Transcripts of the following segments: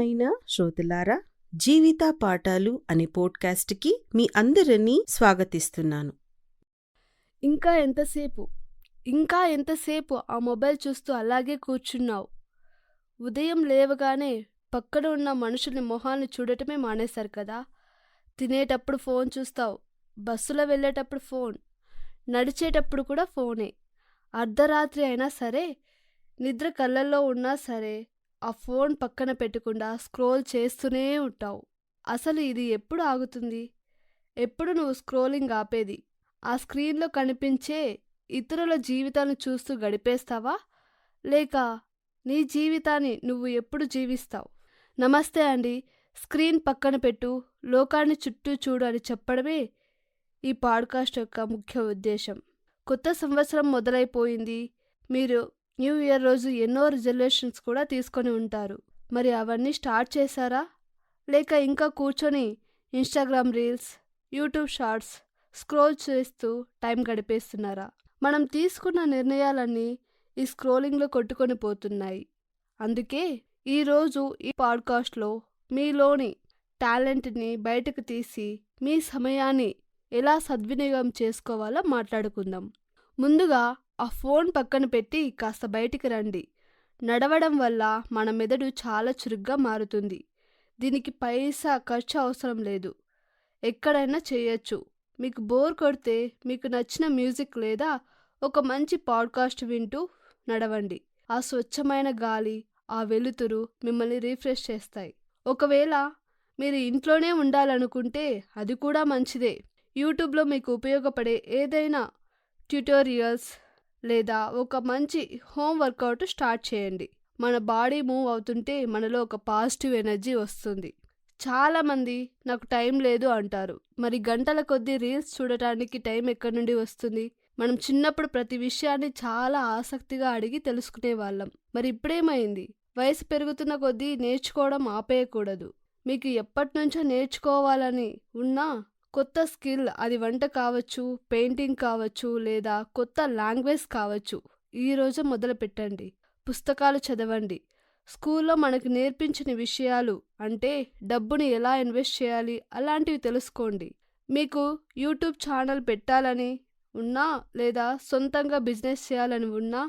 ప్రియమైన శ్రోతలారా, జీవిత పాఠాలు అనే పోడ్కాస్ట్కి మీ అందరినీ స్వాగతిస్తున్నాను. ఇంకా ఎంతసేపు ఆ మొబైల్ చూస్తూ అలాగే కూర్చున్నావు? ఉదయం లేవగానే పక్కన ఉన్న మనుషుల్ని మొహాన్ని చూడటమే మానేశారు కదా. తినేటప్పుడు ఫోన్ చూస్తావు, బస్సులో వెళ్ళేటప్పుడు ఫోన్, నడిచేటప్పుడు కూడా ఫోనే. అర్ధరాత్రి అయినా సరే, నిద్ర కళ్ళల్లో ఉన్నా సరే ఆ ఫోన్ పక్కన పెట్టకుండా స్క్రోల్ చేస్తూనే ఉంటావు. అసలు ఇది ఎప్పుడు ఆగుతుంది? ఎప్పుడు నువ్వు స్క్రోలింగ్ ఆపేది? ఆ స్క్రీన్లో కనిపించే ఇతరుల జీవితాలను చూస్తూ గడిపేస్తావా, లేక నీ జీవితాన్ని నువ్వు ఎప్పుడు జీవిస్తావు? నమస్తే అండి. స్క్రీన్ పక్కన పెట్టు, లోకాన్ని చుట్టూ చూడు అని చెప్పడమే ఈ పాడ్కాస్ట్ యొక్క ముఖ్య ఉద్దేశం. కొత్త సంవత్సరం మొదలైపోయింది. మీరు న్యూ ఇయర్ రోజు ఎన్నో రిజల్యూషన్స్ కూడా తీసుకొని ఉంటారు. మరి అవన్నీ స్టార్ట్ చేశారా, లేక ఇంకా కూర్చొని Instagram reels, YouTube shorts scroll చేస్తూ టైం గడిపేస్తున్నారా? మనం తీసుకున్న నిర్ణయాలన్నీ ఈ స్క్రోలింగ్లో కొట్టుకొని పోతున్నాయి. అందుకే ఈరోజు ఈ పాడ్కాస్ట్లో మీలోని టాలెంట్ని బయటకు తీసి మీ సమయాన్ని ఎలా సద్వినియోగం చేసుకోవాలో మాట్లాడుకుందాం. ముందుగా ఆ ఫోన్ పక్కన పెట్టి కాస్త బయటికి రండి. నడవడం వల్ల మన మెదడు చాలా చురుగ్గా మారుతుంది. దీనికి పైసా ఖర్చు అవసరం లేదు, ఎక్కడైనా చేయొచ్చు. మీకు బోర్ కొడితే మీకు నచ్చిన మ్యూజిక్ లేదా ఒక మంచి పాడ్కాస్ట్ వింటూ నడవండి. ఆ స్వచ్ఛమైన గాలి, ఆ వెలుతురు మిమ్మల్ని రీఫ్రెష్ చేస్తాయి. ఒకవేళ మీరు ఇంట్లోనే ఉండాలనుకుంటే అది కూడా మంచిదే. యూట్యూబ్లో మీకు ఉపయోగపడే ఏదైనా ట్యుటోరియల్స్ లేదా ఒక మంచి హోమ్ వర్కౌట్ స్టార్ట్ చేయండి. మన బాడీ మూవ్ అవుతుంటే మనలో ఒక పాజిటివ్ ఎనర్జీ వస్తుంది. చాలామంది నాకు టైం లేదు అంటారు. మరి గంటల కొద్దీ రీల్స్ చూడటానికి టైం ఎక్కడి నుండి వస్తుంది? మనం చిన్నప్పుడు ప్రతి విషయాన్ని చాలా ఆసక్తిగా అడిగి తెలుసుకునే వాళ్ళం. మరి ఇప్పుడేమైంది? వయసు పెరుగుతున్న కొద్దీ నేర్చుకోవడం ఆపేయకూడదు. మీకు ఎప్పటి నుంచో నేర్చుకోవాలని ఉన్నా కొత్త స్కిల్, అది వంట కావచ్చు, పెయింటింగ్ కావచ్చు, లేదా కొత్త లాంగ్వేజ్ కావచ్చు, ఈరోజు మొదలు పెట్టండి. పుస్తకాలు చదవండి. స్కూల్లో మనకు నేర్పించిన విషయాలు అంటే డబ్బుని ఎలా ఇన్వెస్ట్ చేయాలి అలాంటివి తెలుసుకోండి. మీకు యూట్యూబ్ ఛానల్ పెట్టాలని ఉన్నా లేదా సొంతంగా బిజినెస్ చేయాలని ఉన్నా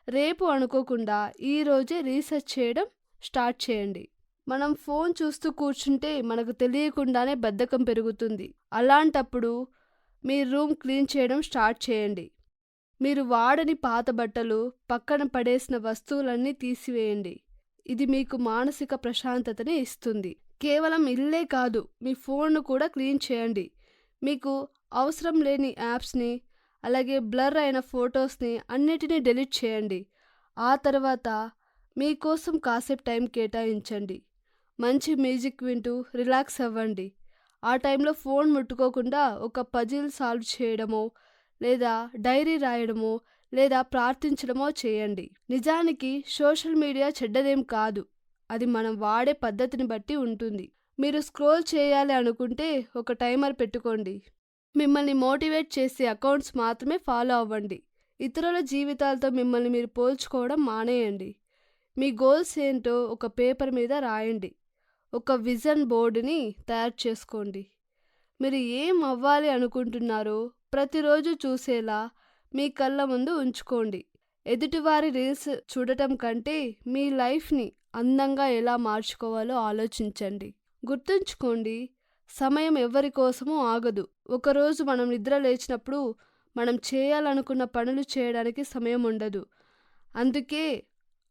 రేపు అనుకోకుండా ఈరోజే రీసెర్చ్ చేయడం స్టార్ట్ చేయండి. మనం ఫోన్ చూస్తూ కూర్చుంటే మనకు తెలియకుండానే బద్ధకం పెరుగుతుంది. అలాంటప్పుడు మీ రూమ్ క్లీన్ చేయడం స్టార్ట్ చేయండి. మీరు వాడని పాత బట్టలు, పక్కన పడేసిన వస్తువులన్నీ తీసివేయండి. ఇది మీకు మానసిక ప్రశాంతతని ఇస్తుంది. కేవలం ఇల్లే కాదు, మీ ఫోన్ను కూడా క్లీన్ చేయండి. మీకు అవసరం లేని యాప్స్ని, అలాగే బ్లర్ అయిన ఫొటోస్ని అన్నిటినీ డిలీట్ చేయండి. ఆ తర్వాత మీకోసం కాసేపు టైం కేటాయించండి. మంచి మ్యూజిక్ వింటూ రిలాక్స్ అవ్వండి. ఆ టైంలో ఫోన్ ముట్టుకోకుండా ఒక పజిల్ సాల్వ్ చేయడమో లేదా డైరీ రాయడమో లేదా ప్రార్థించడమో చేయండి. నిజానికి సోషల్ మీడియా చెడ్డదేం కాదు, అది మనం వాడే పద్ధతిని బట్టి ఉంటుంది. మీరు స్క్రోల్ చేయాలి అనుకుంటే ఒక టైమర్ పెట్టుకోండి. మిమ్మల్ని మోటివేట్ చేసే అకౌంట్స్ మాత్రమే ఫాలో అవ్వండి. ఇతరుల జీవితాలతో మిమ్మల్ని మీరు పోల్చుకోవడం మానేయండి. మీ గోల్స్ ఏంటో ఒక పేపర్ మీద రాయండి. ఒక విజన్ బోర్డుని తయారు చేసుకోండి. మీరు ఏం అవ్వాలి అనుకుంటున్నారో ప్రతిరోజు చూసేలా మీ కళ్ళ ముందు ఉంచుకోండి. ఎదుటివారి రీల్స్ చూడటం కంటే మీ లైఫ్ని అందంగా ఎలా మార్చుకోవాలో ఆలోచించండి. గుర్తుంచుకోండి, సమయం ఎవరి కోసమూ ఆగదు. ఒకరోజు మనం నిద్ర లేచినప్పుడు మనం చేయాలనుకున్న పనులు చేయడానికి సమయం ఉండదు. అందుకే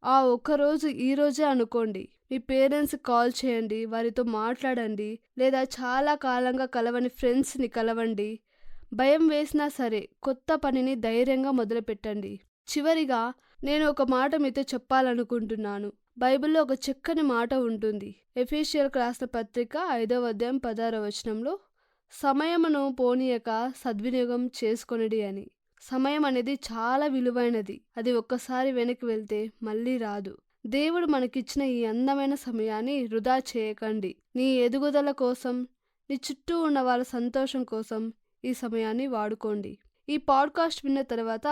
ఆ ఒక్కరోజు ఈరోజే అనుకోండి. మీ పేరెంట్స్కి కాల్ చేయండి, వారితో మాట్లాడండి, లేదా చాలా కాలంగా కలవని ఫ్రెండ్స్ని కలవండి. భయం వేసినా సరే కొత్త పనిని ధైర్యంగా మొదలుపెట్టండి. చివరిగా నేను ఒక మాట మీతో చెప్పాలనుకుంటున్నాను. బైబిల్లో ఒక చక్కని మాట ఉంటుంది. ఎఫెసీయులకు రాసిన పత్రిక 5వ అధ్యాయం 16వ వచనంలో, సమయమును పోనీయక సద్వినియోగం చేసుకొనిడి అని. సమయం అనేది చాలా విలువైనది. అది ఒక్కసారి వెనక్కి వెళ్తే మళ్ళీ రాదు. దేవుడు మనకిచ్చిన ఈ అందమైన సమయాన్ని వృధా చేయకండి. నీ ఎదుగుదల కోసం, నీ చుట్టూ ఉన్న వాళ్ళ సంతోషం కోసం ఈ సమయాన్ని వాడుకోండి. ఈ పాడ్కాస్ట్ విన్న తర్వాత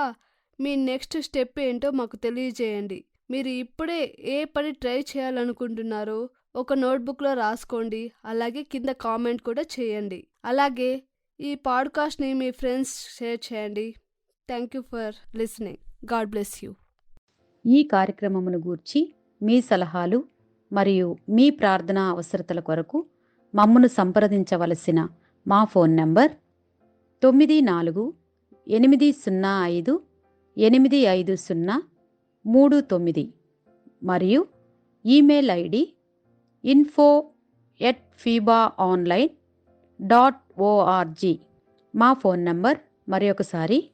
మీ నెక్స్ట్ స్టెప్ ఏంటో మాకు తెలియజేయండి. మీరు ఇప్పుడే ఏ పని ట్రై చేయాలనుకుంటున్నారో ఒక నోట్బుక్లో రాసుకోండి. అలాగే కింద కామెంట్ కూడా చేయండి. అలాగే ఈ పాడ్కాస్ట్ని మీ ఫ్రెండ్స్ షేర్ చేయండి. Thank you for listening. God bless you. ఈ కార్యక్రమమును గూర్చి మీ సలహాలు మరియు మీ ప్రార్థనా అవసరతల కొరకు మమ్మను సంప్రదించవలసిన మా ఫోన్ నంబర్ 94-850-850-39 మరియు ఈమెయిల్ ఐడి info@fibaonline.org. మా ఫోన్ నంబర్ మరొకసారి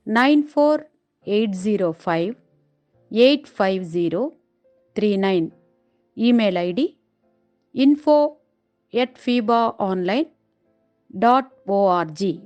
94-805-850-39. Email ID info@fibaonline.org.